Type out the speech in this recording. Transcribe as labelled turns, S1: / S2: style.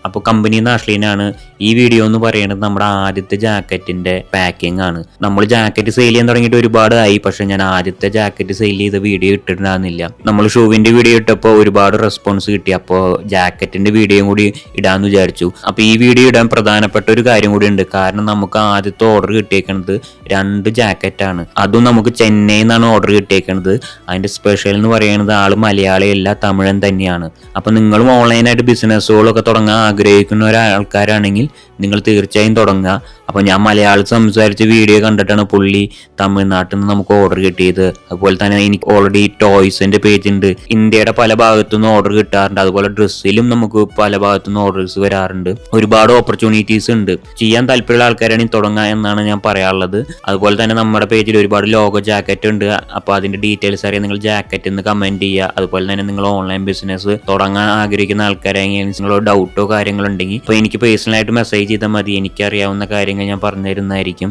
S1: അപ്പോൾ കമ്പനി നാഷ്ലീനാണ്. ഈ വീഡിയോ എന്ന് പറയുന്നത് നമ്മുടെ ആദ്യത്തെ ജാക്കറ്റിന്റെ പാക്കിംഗ് ആണ്. നമ്മൾ ജാക്കറ്റ് സെയിൽ ചെയ്യാൻ തുടങ്ങിയിട്ട് ഒരുപാടായി, പക്ഷെ ഞാൻ ആദ്യത്തെ ജാക്കറ്റ് സെയിൽ ചെയ്ത വീഡിയോ ഇട്ടിട്ടുണ്ടായിരുന്നില്ല. നമ്മൾ ഷൂവിന്റെ വീഡിയോ ഇട്ടപ്പോൾ ഒരുപാട് റെസ്പോൺസ് കിട്ടി. അപ്പോൾ ജാക്കറ്റിന്റെ വീഡിയോയും കൂടി ഇടാന്ന് വിചാരിച്ചു. അപ്പോൾ ഈ വീഡിയോ ഇടാൻ പ്രധാനപ്പെട്ട ഒരു കാര്യം കൂടി ഉണ്ട്. കാരണം നമുക്ക് ആദ്യത്തെ ഓർഡർ കിട്ടിയേക്കുന്നത് 2 ജാക്കറ്റാണ്. അതും നമുക്ക് ചെന്നൈയിൽ നിന്നാണ് ഓർഡർ കിട്ടിയേക്കുന്നത്. അതിന്റെ സ്പെഷ്യൽ എന്ന് പറയുന്നത് ആള് മലയാളിയല്ല, തമിഴൻ തന്നെയാണ്. അപ്പൊ നിങ്ങളും ഓൺലൈനായിട്ട് ബിസിനസ്സുകളൊക്കെ തുടങ്ങാൻ ആഗ്രഹിക്കുന്ന ഒരാൾക്കാരാണെങ്കിൽ നിങ്ങൾ തീർച്ചയായും തുടങ്ങുക. അപ്പോൾ ഞാൻ മലയാളം സംസാരിച്ച വീഡിയോ കണ്ടിട്ടാണ് പുള്ളി തമിഴ്നാട്ടിൽ നിന്ന് നമുക്ക് ഓർഡർ കിട്ടിയത്. അതുപോലെ തന്നെ എനിക്ക് ഓൾറെഡി ടോയ്സിന്റെ പേജ് ഉണ്ട്. ഇന്ത്യയുടെ പല ഭാഗത്തുനിന്ന് ഓർഡർ കിട്ടാറുണ്ട്. അതുപോലെ ഡ്രസ്സിലും നമുക്ക് പല ഭാഗത്തുനിന്ന് ഓർഡേഴ്സ് വരാറുണ്ട്. ഒരുപാട് ഓപ്പർച്യൂണിറ്റീസ് ഉണ്ട്. ചെയ്യാൻ താല്പര്യമുള്ള ആൾക്കാരാണെങ്കിൽ തുടങ്ങുക എന്നാണ് ഞാൻ പറയാനുള്ളത്. അതുപോലെ തന്നെ നമ്മുടെ പേജിൽ ഒരുപാട് ലോഗോ ജാക്കറ്റ് ഉണ്ട്. അപ്പോൾ അതിന്റെ ഡീറ്റെയിൽസ് അറിയാൻ നിങ്ങൾ ജാക്കറ്റ് എന്ന് കമന്റ് ചെയ്യുക. അതുപോലെ തന്നെ നിങ്ങൾ ഓൺലൈൻ ബിസിനസ് തുടങ്ങാൻ ആഗ്രഹിക്കുന്ന ആൾക്കാരാണെങ്കിൽ നിങ്ങളോ ഡൗട്ടോ കാര്യങ്ങളുണ്ടെങ്കിൽ അപ്പോൾ എനിക്ക് പേഴ്സണലായിട്ട് മെസ്സേജ് ചെയ്താൽ മതി. എനിക്കറിയാവുന്ന കാര്യങ്ങൾ ഞാൻ പറഞ്ഞു തരുന്നതായിരിക്കും.